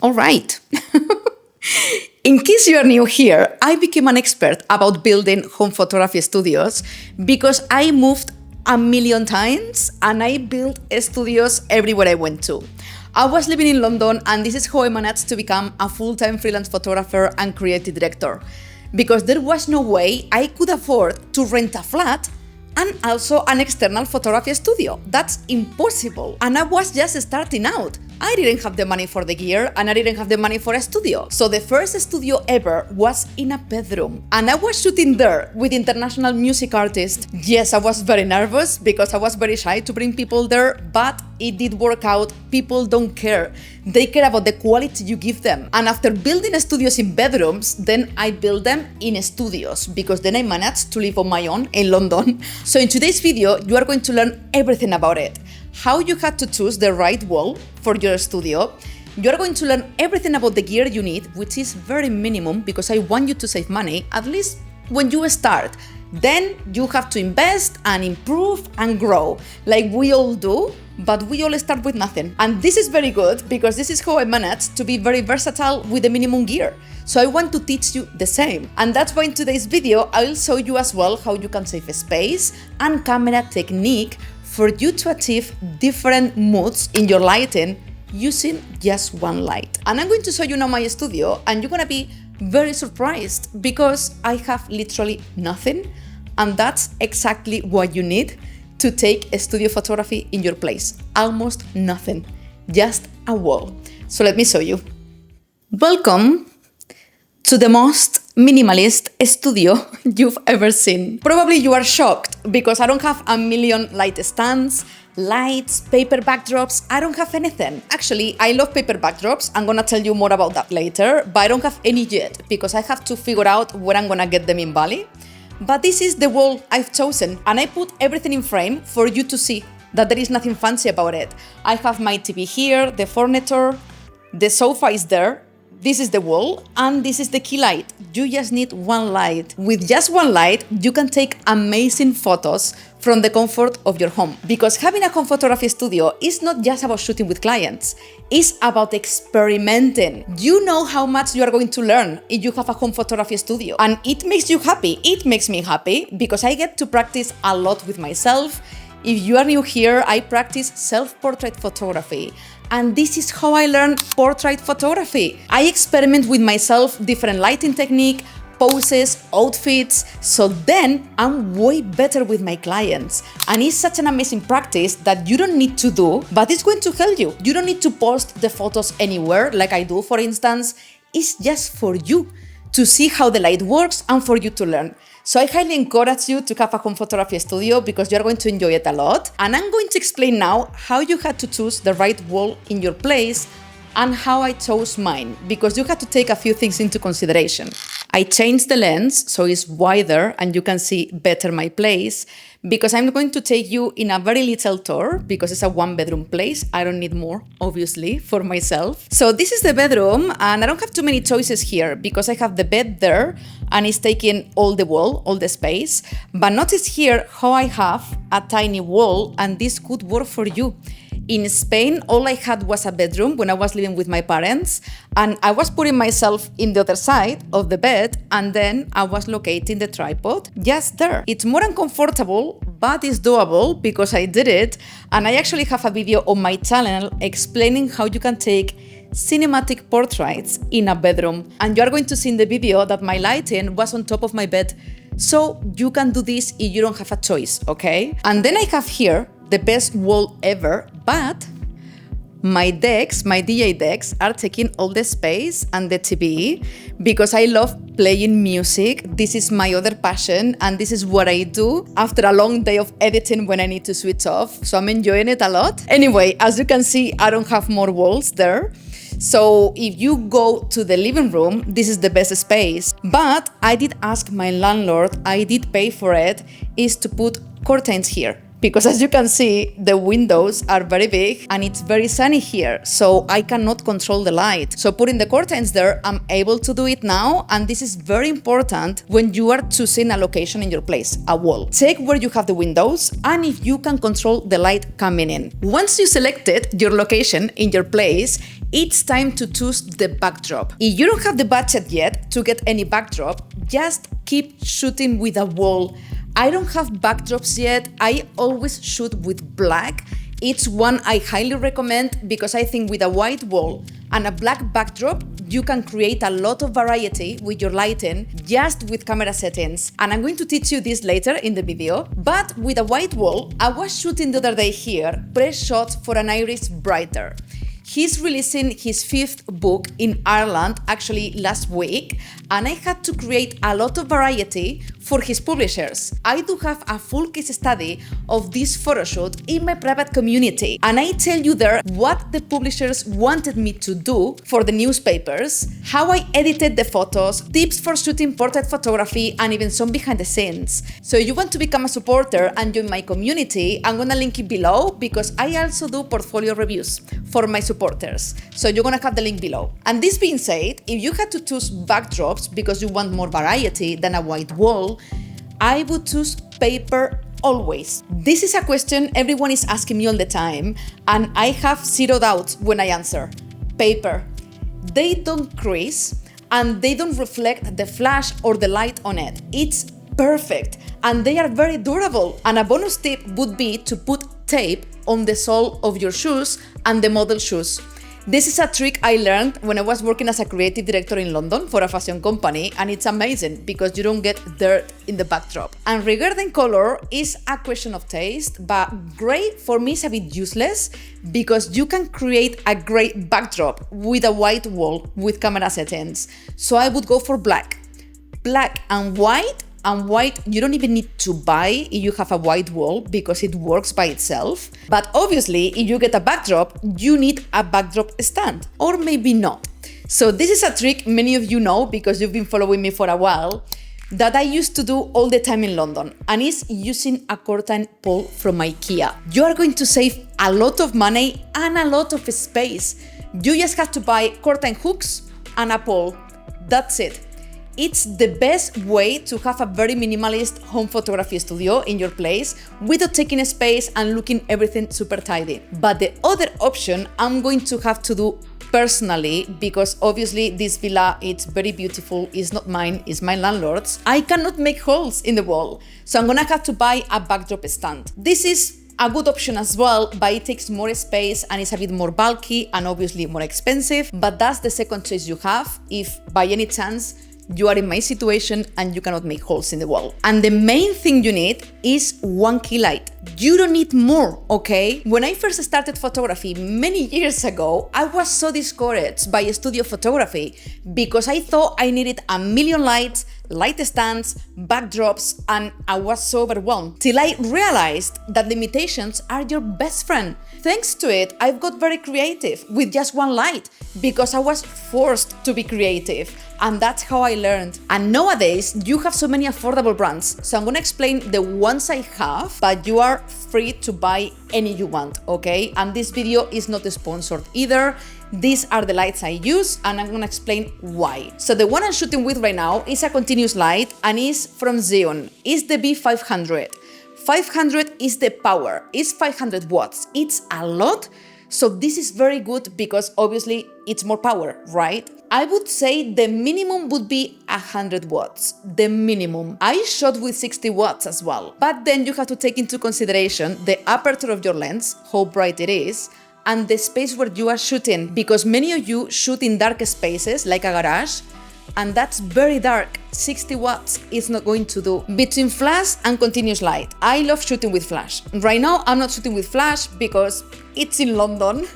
All right. In case you are new here, I became an expert about building home photography studios because I moved a million times and I built studios everywhere I went to. I was living in London and this is how I managed to become a full-time freelance photographer and creative director because there was no way I could afford to rent a flat and also an external photography studio. That's impossible. And I was just starting out. I didn't have the money for the gear and I didn't have the money for a studio. So the first studio ever was in a bedroom. And I was shooting there with international music artists. Yes, I was very nervous because I was very shy to bring people there, but it did work out. People don't care. They care about the quality you give them. And after building studios in bedrooms, then I built them in studios because then I managed to live on my own in London. So in today's video, you are going to learn everything about it. How you had to choose the right wall for your studio. You're going to learn everything about the gear you need, which is very minimum because I want you to save money, at least when you start. Then you have to invest and improve and grow, like we all do, but we all start with nothing. And this is very good because this is how I managed to be very versatile with the minimum gear. So I want to teach you the same. And that's why in today's video, I will show you as well how you can save space and camera technique for you to achieve different moods in your lighting using just one light. And I'm going to show you now my studio and you're gonna be very surprised because I have literally nothing, and that's exactly what you need to take a studio photography in your place. Almost nothing, just a wall. So let me show you. Welcome to the most minimalist studio you've ever seen. Probably you are shocked because I don't have a million light stands, lights, paper backdrops. I don't have anything. Actually, I love paper backdrops. I'm gonna tell you more about that later, but I don't have any yet because I have to figure out where I'm gonna get them in Bali. But this is the wall I've chosen and I put everything in frame for you to see that there is nothing fancy about it. I have my TV here, the furniture, the sofa is there. This is the wall and this is the key light. You just need one light. With just one light, you can take amazing photos from the comfort of your home. Because having a home photography studio is not just about shooting with clients, it's about experimenting. You know how much you are going to learn if you have a home photography studio. And it makes you happy. It makes me happy because I get to practice a lot with myself. If you are new here, I practice self-portrait photography. And this is how I learned portrait photography. I experiment with myself, different lighting technique, poses, outfits, so then I'm way better with my clients. And it's such an amazing practice that you don't need to do, but it's going to help you. You don't need to post the photos anywhere, like I do, for instance. It's just for you to see how the light works and for you to learn. So I highly encourage you to have a home photography studio because you're going to enjoy it a lot. And I'm going to explain now how you had to choose the right wall in your place and how I chose mine, because you had to take a few things into consideration. I changed the lens so it's wider and you can see better my place, because I'm going to take you in a very little tour because it's a one-bedroom place. I don't need more, obviously, for myself. So this is the bedroom and I don't have too many choices here because I have the bed there and it's taking all the wall, all the space. But notice here how I have a tiny wall and this could work for you. In Spain, all I had was a bedroom when I was living with my parents, and I was putting myself in the other side of the bed, and then I was locating the tripod just there. It's more uncomfortable, but it's doable because I did it, and I actually have a video on my channel explaining how you can take cinematic portraits in a bedroom. And you are going to see in the video that my lighting was on top of my bed, so you can do this if you don't have a choice, okay? And then I have here the best wall ever, but my decks, my DJ decks, are taking all the space and the TV because I love playing music. This is my other passion and this is what I do after a long day of editing when I need to switch off. So I'm enjoying it a lot. Anyway, as you can see, I don't have more walls there. So if you go to the living room, this is the best space. But I did ask my landlord, I did pay for it, is to put curtains here. because as you can see, the windows are very big and it's very sunny here, so I cannot control the light. So putting the curtains there, I'm able to do it now, and this is very important when you are choosing a location in your place, a wall. Check where you have the windows and if you can control the light coming in. Once you selected your location in your place, it's time to choose the backdrop. If you don't have the budget yet to get any backdrop, just keep shooting with a wall. I don't have backdrops yet. I always shoot with black. It's one I highly recommend because I think with a white wall and a black backdrop, you can create a lot of variety with your lighting just with camera settings. And I'm going to teach you this later in the video. But with a white wall, I was shooting the other day here, press shots for an iris brighter. He's releasing his 5th book in Ireland, actually last week, and I had to create a lot of variety for his publishers. I do have a full case study of this photoshoot in my private community, and I tell you there what the publishers wanted me to do for the newspapers, how I edited the photos, tips for shooting portrait photography, and even some behind the scenes. So if you want to become a supporter and join my community, I'm gonna link it below because I also do portfolio reviews for my supporters. So you're gonna have the link below. And this being said, if you had to choose backdrops because you want more variety than a white wall, I would choose paper always. This is a question everyone is asking me all the time, and I have zero doubts when I answer. Paper. They don't crease and they don't reflect the flash or the light on it. It's perfect and they are very durable. And a bonus tip would be to put tape on the sole of your shoes and the model shoes. This is a trick I learned when I was working as a creative director in London for a fashion company, and it's amazing because you don't get dirt in the backdrop. And regarding color, is a question of taste, but gray for me is a bit useless because you can create a gray backdrop with a white wall with camera settings. So I would go for black. Black and white you don't even need to buy if you have a white wall because it works by itself. But obviously, if you get a backdrop, you need a backdrop stand, or maybe not. So this is a trick many of you know because you've been following me for a while, that I used to do all the time in London, and is using a curtain pole from IKEA. You are going to save a lot of money and a lot of space. You just have to buy curtain hooks and a pole. That's it. It's the best way to have a very minimalist home photography studio in your place without taking space and looking everything super tidy. But the other option I'm going to have to do personally, because obviously this villa, it's very beautiful, it's not mine, it's my landlord's. I cannot make holes in the wall, so I'm gonna have to buy a backdrop stand. This is a good option as well, but it takes more space and it's a bit more bulky and obviously more expensive, but that's the second choice you have if by any chance you are in my situation and you cannot make holes in the wall. And the main thing you need is one key light. You don't need more, okay? When I first started photography many years ago, I was so discouraged by studio photography because I thought I needed a million lights, light stands, backdrops, and I was so overwhelmed till I realized that limitations are your best friend. Thanks to it, I've got very creative with just one light because I was forced to be creative, and that's how I learned. And nowadays, you have so many affordable brands, so I'm gonna explain the ones I have, but you are free to buy any you want, okay? And this video is not sponsored either. These are the lights I use, and I'm gonna explain why. So the one I'm shooting with right now is a continuous light and is from Xeon. It's the B500. 500 is the power, it's 500 watts. It's a lot, so this is very good because obviously it's more power, right? I would say the minimum would be 100 watts, the minimum. I shot with 60 watts as well, but then you have to take into consideration the aperture of your lens, how bright it is, and the space where you are shooting, because many of you shoot in dark spaces like a garage, and that's very dark. 60 watts is not going to do. Between flash and continuous light, I love shooting with flash. Right now, I'm not shooting with flash because it's in London.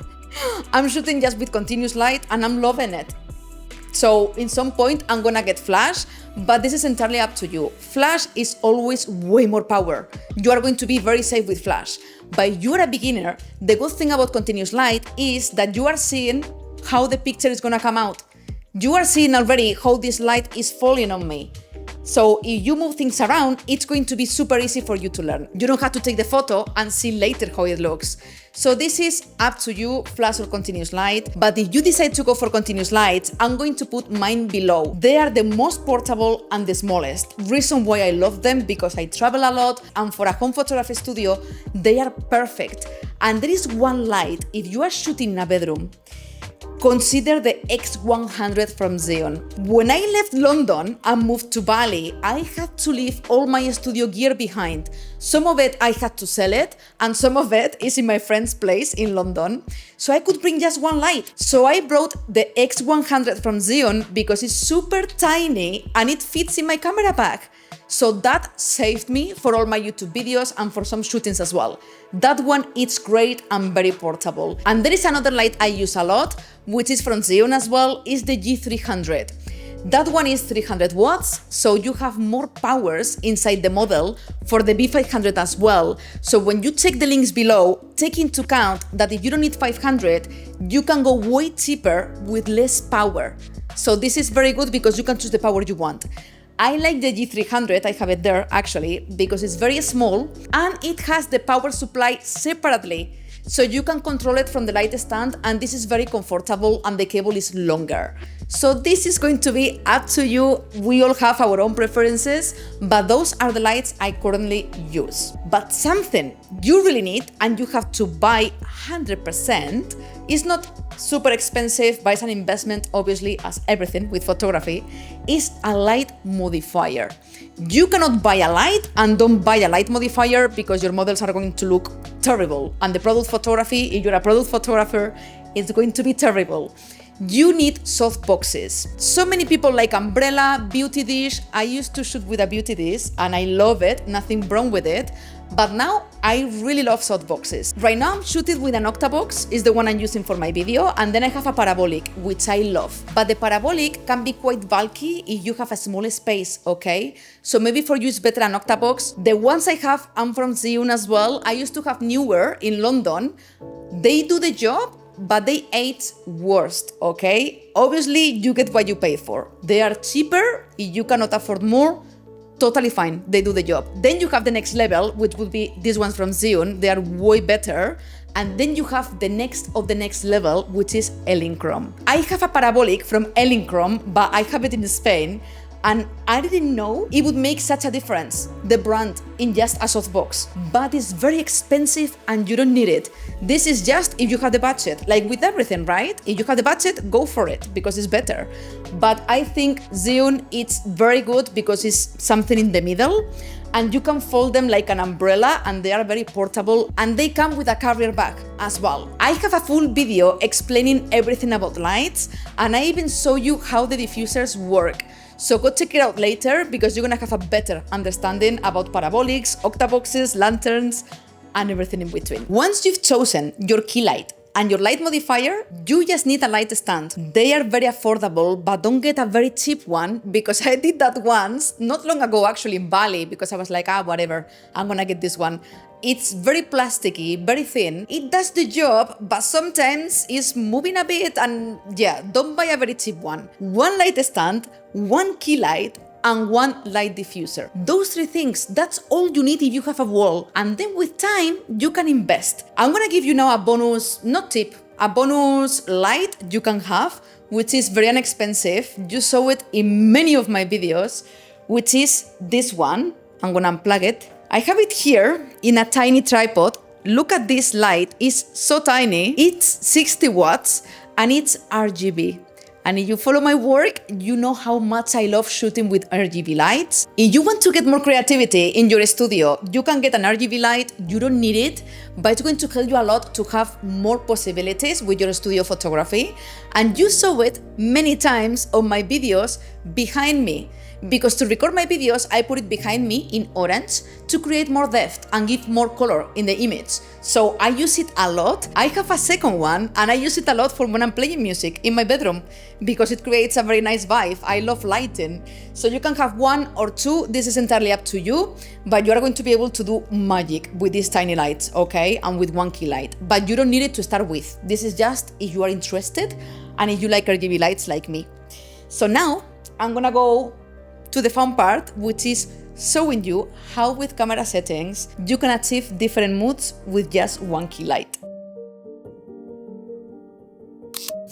I'm shooting just with continuous light and I'm loving it. So in some point, I'm gonna get flash, but this is entirely up to you. Flash is always way more power. You are going to be very safe with flash. But if you're a beginner, the good thing about continuous light is that you are seeing how the picture is gonna come out. You are seeing already how this light is falling on me. So if you move things around, it's going to be super easy for you to learn. You don't have to take the photo and see later how it looks. So this is up to you, flash or continuous light. But if you decide to go for continuous lights, I'm going to put mine below. They are the most portable and the smallest. Reason why I love them, because I travel a lot, and for a home photography studio, they are perfect. And there is one light, if you are shooting in a bedroom, consider the X100 from Xeon. When I left London and moved to Bali, I had to leave all my studio gear behind. Some of it I had to sell it, and some of it is in my friend's place in London. So I could bring just one light. So I brought the X100 from Xeon because it's super tiny and it fits in my camera bag. So that saved me for all my YouTube videos and for some shootings as well. That one is great and very portable. And there is another light I use a lot, which is from Xeon as well, is the G300. That one is 300 watts, so you have more powers inside the model for the B500 as well. So when you check the links below, take into account that if you don't need 500, you can go way cheaper with less power. So this is very good because you can choose the power you want. I like the G300, I have it there actually, because it's very small and it has the power supply separately. So you can control it from the light stand, and this is very comfortable and the cable is longer. So this is going to be up to you. We all have our own preferences, but those are the lights I currently use. But something you really need and you have to buy 100%, is not super expensive, but it's an investment, obviously, as everything with photography, is a light modifier. You cannot buy a light and don't buy a light modifier because your models are going to look terrible. And the product photography, if you're a product photographer, it's going to be terrible. You need soft boxes. So many people like umbrella, beauty dish. I used to shoot with a beauty dish and I love it, nothing wrong with it. But now I really love soft boxes. Right now I'm shooting with an octabox, is the one I'm using for my video, and then I have a parabolic, which I love. But the parabolic can be quite bulky if you have a small space, okay? So maybe for you it's better an octabox. The ones I have, I'm from Xeon as well. I used to have newer in London. They do the job, but they age worst, okay? Obviously, you get what you pay for. They are cheaper. If you cannot afford more, totally fine, they do the job. Then you have the next level, which would be these ones from Xeon. They are way better. And then you have the next of the next level, which is Lightroom. I have a parabolic from Lightroom, but I have it in Spain. And I didn't know it would make such a difference, the brand, in just a softbox. But it's very expensive and you don't need it. This is just if you have the budget, like with everything, right? If you have the budget, go for it because it's better. But I think Xeon, it's very good because it's something in the middle and you can fold them like an umbrella and they are very portable and they come with a carrier bag as well. I have a full video explaining everything about lights and I even show you how the diffusers work. So go check it out later because you're gonna have a better understanding about parabolics, octaboxes, lanterns, and everything in between. Once you've chosen your key light and your light modifier, you just need a light stand. They are very affordable, but don't get a very cheap one because I did that once, not long ago actually in Bali, because I was like, whatever, I'm gonna get this one. It's very plasticky, very thin. It does the job, but sometimes it's moving a bit and yeah, don't buy a very cheap one. One light stand, one key light, and one light diffuser. Those three things, that's all you need if you have a wall. And then with time, you can invest. I'm gonna give you now a bonus, not tip, a bonus light you can have, which is very inexpensive. You saw it in many of my videos, which is this one. I'm gonna unplug it. I have it here in a tiny tripod. Look at this light, it's so tiny. It's 60 watts and it's RGB. And if you follow my work, you know how much I love shooting with RGB lights. If you want to get more creativity in your studio, you can get an RGB light. You don't need it, but it's going to help you a lot to have more possibilities with your studio photography. And you saw it many times on my videos behind me. Because to record my videos, I put it behind me in orange to create more depth and give more color in the image. So I use it a lot. I have a second one and I use it a lot for when I'm playing music in my bedroom because it creates a very nice vibe. I love lighting. So you can have one or two. This is entirely up to you, but you are going to be able to do magic with these tiny lights, okay? And with one key light, but you don't need it to start with. This is just if you are interested and if you like RGB lights like me. So now I'm gonna go to the fun part, which is showing you how with camera settings you can achieve different moods with just one key light.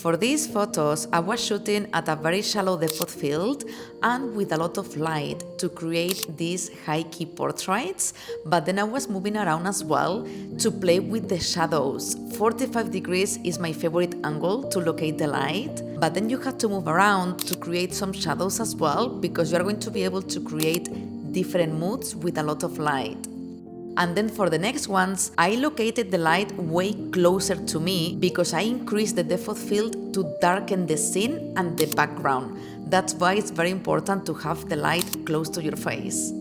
For these photos, I was shooting at a very shallow depth of field and with a lot of light to create these high-key portraits, but then I was moving around as well to play with the shadows. 45 degrees is my favorite angle to locate the light, but then you have to move around to create some shadows as well, because you're going to be able to create different moods with a lot of light. And then for the next ones, I located the light way closer to me because I increased the depth of field to darken the scene and the background. That's why it's very important to have the light close to your face.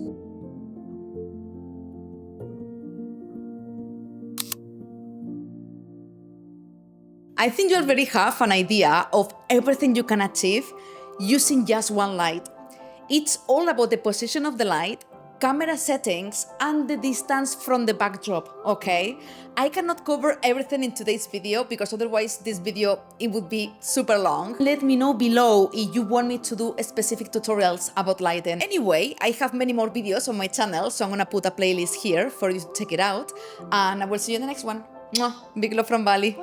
I think you already have an idea of everything you can achieve using just one light. It's all about the position of the light, camera settings, and the distance from the backdrop, okay? I cannot cover everything in today's video because otherwise this video, it would be super long. Let me know below if you want me to do specific tutorials about lighting. Anyway, I have many more videos on my channel, so I'm gonna put a playlist here for you to check it out, and I will see you in the next one. Mwah! Big love from Bali.